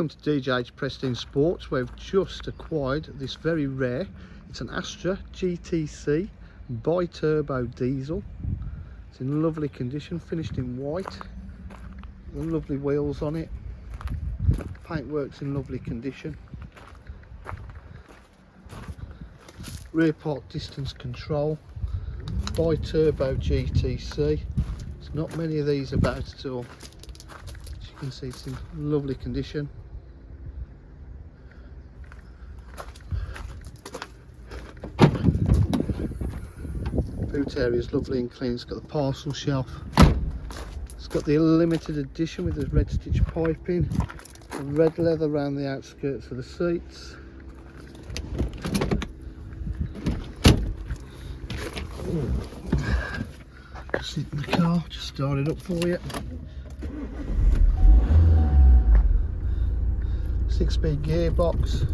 Welcome to DJH Prestige Sports. We've just acquired this very rare, it's an Astra GTC BiTurbo diesel. It's in lovely condition, finished in white, lovely wheels on it, paintwork's in lovely condition, rear park distance control, BiTurbo GTC. There's not many of these about at all. As you can see, it's in lovely condition. Boot area is lovely and clean. It's got the parcel shelf. It's got the limited edition with the red stitch piping, the red leather around the outskirts of the seats. Just sit in the car, just start it up for you. 6-speed gearbox.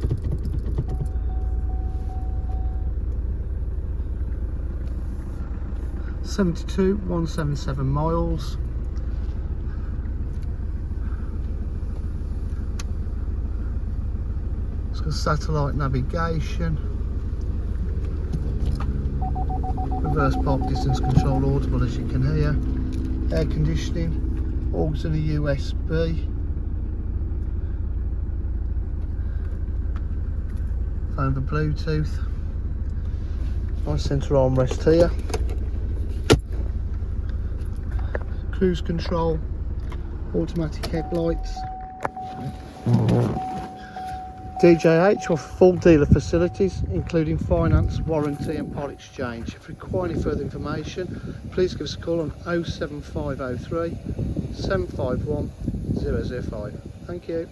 $72,177 miles. It's got satellite navigation, reverse park distance control audible as you can hear, air conditioning, auxiliary USB, phone for Bluetooth, nice centre armrest here. Cruise control, automatic headlights. DJH offer full dealer facilities including finance, warranty and part exchange. If you require any further information, please give us a call on 07503 751 005. Thank you.